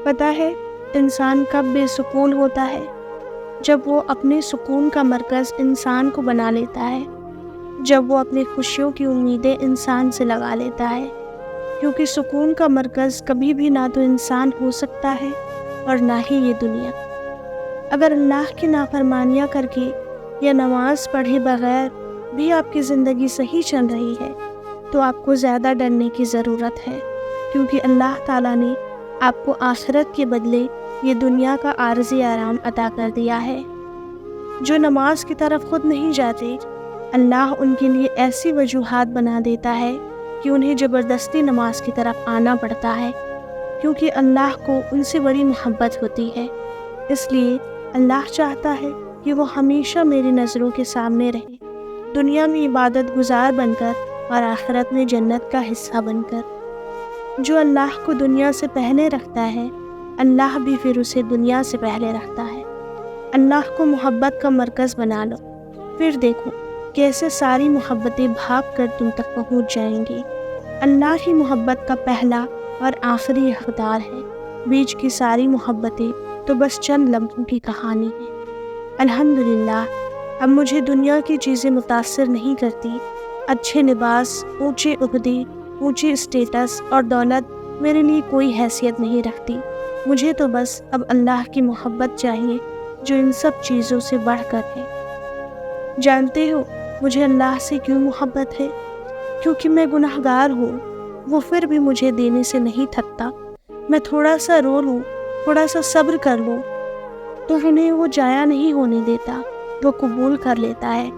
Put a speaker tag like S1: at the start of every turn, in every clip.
S1: پتہ ہے انسان کب بے سکون ہوتا ہے؟ جب وہ اپنے سکون کا مرکز انسان کو بنا لیتا ہے، جب وہ اپنی خوشیوں کی امیدیں انسان سے لگا لیتا ہے، کیونکہ سکون کا مرکز کبھی بھی نہ تو انسان ہو سکتا ہے اور نہ ہی یہ دنیا۔ اگر اللہ کی نافرمانیاں کر کے یا نماز پڑھے بغیر بھی آپ کی زندگی صحیح چل رہی ہے تو آپ کو زیادہ ڈرنے کی ضرورت ہے، کیونکہ اللہ تعالیٰ نے آپ کو آخرت کے بدلے یہ دنیا کا عارضی آرام عطا کر دیا ہے۔ جو نماز کی طرف خود نہیں جاتے، اللہ ان کے لیے ایسی وجوہات بنا دیتا ہے کہ انہیں زبردستی نماز کی طرف آنا پڑتا ہے، کیونکہ اللہ کو ان سے بڑی محبت ہوتی ہے۔ اس لیے اللہ چاہتا ہے کہ وہ ہمیشہ میری نظروں کے سامنے رہے، دنیا میں عبادت گزار بن کر اور آخرت میں جنت کا حصہ بن کر۔ جو اللہ کو دنیا سے پہلے رکھتا ہے، اللہ بھی پھر اسے دنیا سے پہلے رکھتا ہے۔ اللہ کو محبت کا مرکز بنا لو، پھر دیکھو کیسے ساری محبتیں بھاگ کر تم تک پہنچ جائیں گی۔ اللہ ہی محبت کا پہلا اور آخری اختیار ہے، بیچ کی ساری محبتیں تو بس چند لمحوں کی کہانی ہے۔ الحمدللہ اب مجھے دنیا کی چیزیں متاثر نہیں کرتی۔ اچھے لباس، اونچے عہدے، اونچی اسٹیٹس اور دولت میرے لیے کوئی حیثیت نہیں رکھتی۔ مجھے تو بس اب اللہ کی محبت چاہیے جو ان سب چیزوں سے بڑھ کر ہے۔ جانتے ہو مجھے اللہ سے کیوں محبت ہے؟ کیونکہ میں گناہگار ہوں، وہ پھر بھی مجھے دینے سے نہیں تھکتا۔ میں تھوڑا سا رو لوں، تھوڑا سا صبر کر لوں تو انہیں وہ ضائع نہیں ہونے دیتا، وہ قبول کر لیتا ہے۔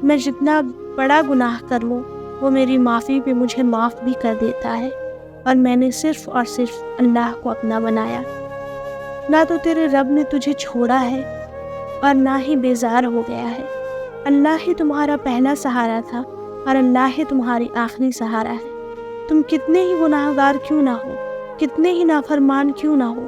S1: میں جتنا بڑا گناہ کر لوں وہ میری معافی پہ مجھے معاف بھی کر دیتا ہے، اور میں نے صرف اور صرف اللہ کو اپنا بنایا۔ نہ تو تیرے رب نے تجھے چھوڑا ہے اور نہ ہی بیزار ہو گیا ہے۔ اللہ ہی تمہارا پہلا سہارا تھا اور اللہ ہی تمہاری آخری سہارا ہے۔ تم کتنے ہی گناہگار کیوں نہ ہو، کتنے ہی نافرمان کیوں نہ ہو،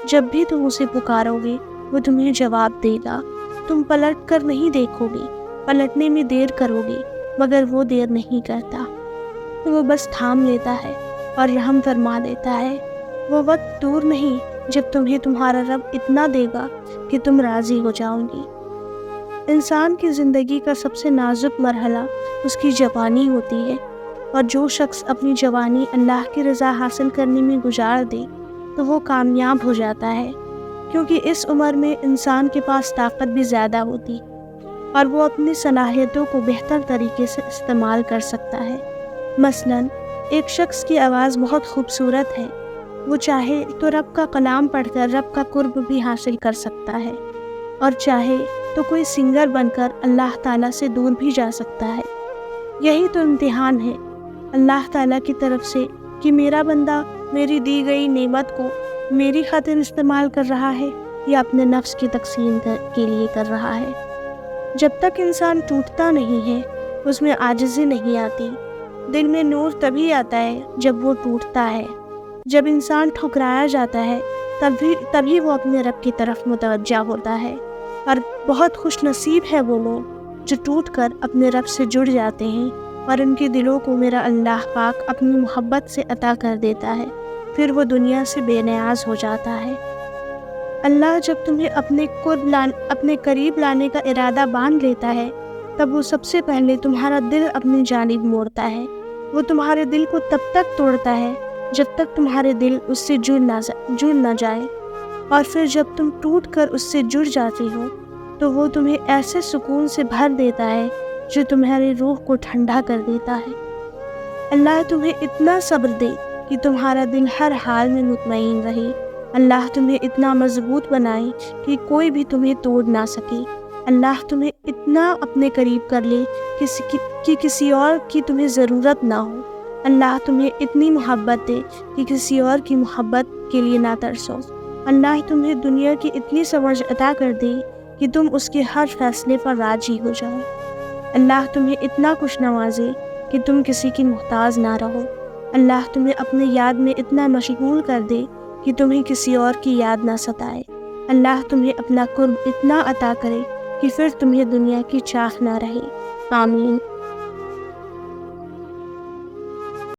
S1: جب بھی تم اسے پکارو گے وہ تمہیں جواب دے گا۔ تم پلٹ کر نہیں دیکھو گے، پلٹنے میں دیر کرو گے، مگر وہ دیر نہیں کرتا، وہ بس تھام لیتا ہے اور رحم فرما دیتا ہے۔ وہ وقت دور نہیں جب تمہیں تمہارا رب اتنا دے گا کہ تم راضی ہو جاؤ گی۔ انسان کی زندگی کا سب سے نازک مرحلہ اس کی جوانی ہوتی ہے، اور جو شخص اپنی جوانی اللہ کی رضا حاصل کرنے میں گزار دے تو وہ کامیاب ہو جاتا ہے، کیونکہ اس عمر میں انسان کے پاس طاقت بھی زیادہ ہوتی اور وہ اپنی صلاحیتوں کو بہتر طریقے سے استعمال کر سکتا ہے۔ مثلاً ایک شخص کی آواز بہت خوبصورت ہے، وہ چاہے تو رب کا کلام پڑھ کر رب کا قرب بھی حاصل کر سکتا ہے، اور چاہے تو کوئی سنگر بن کر اللہ تعالیٰ سے دور بھی جا سکتا ہے۔ یہی تو امتحان ہے اللہ تعالیٰ کی طرف سے کہ میرا بندہ میری دی گئی نعمت کو میری خاطر استعمال کر رہا ہے یا اپنے نفس کی تقسیم کے لیے کر رہا ہے۔ جب تک انسان ٹوٹتا نہیں ہے اس میں عاجزی نہیں آتی۔ دل میں نور تبھی آتا ہے جب وہ ٹوٹتا ہے۔ جب انسان ٹھکرایا جاتا ہے تبھی وہ اپنے رب کی طرف متوجہ ہوتا ہے، اور بہت خوش نصیب ہے وہ لوگ جو ٹوٹ کر اپنے رب سے جڑ جاتے ہیں اور ان کے دلوں کو میرا اللہ پاک اپنی محبت سے عطا کر دیتا ہے، پھر وہ دنیا سے بے نیاز ہو جاتا ہے۔ اللہ جب تمہیں اپنے قریب لانے کا ارادہ باندھ لیتا ہے تب وہ سب سے پہلے تمہارا دل اپنی جانب موڑتا ہے۔ وہ تمہارے دل کو تب تک توڑتا ہے جب تک تمہارے دل اس سے جڑ نہ جائے، اور پھر جب تم ٹوٹ کر اس سے جڑ جاتے ہو تو وہ تمہیں ایسے سکون سے بھر دیتا ہے جو تمہاری روح کو ٹھنڈا کر دیتا ہے۔ اللہ تمہیں اتنا صبر دے کہ تمہارا دل ہر حال میں مطمئن رہے۔ اللہ تمہیں اتنا مضبوط بنائے کہ کوئی بھی تمہیں توڑ نہ سکے۔ اللہ تمہیں اتنا اپنے قریب کر لے کہ کسی اور کی تمہیں ضرورت نہ ہو۔ اللہ تمہیں اتنی محبت دے کہ کسی اور کی محبت کے لیے نہ ترسو۔ اللہ تمہیں دنیا کی اتنی سمجھ عطا کر دے کہ تم اس کے ہر فیصلے پر راضی ہو جاؤ۔ اللہ تمہیں اتنا خوش نوازے کہ تم کسی کی محتاج نہ رہو۔ اللہ تمہیں اپنے یاد میں اتنا مشغول کر دے کہ تمہیں کسی اور کی یاد نہ ستائے۔ اللہ تمہیں اپنا قرب اتنا عطا کرے کہ پھر تمہیں دنیا کی چاہ نہ رہے۔ آمین۔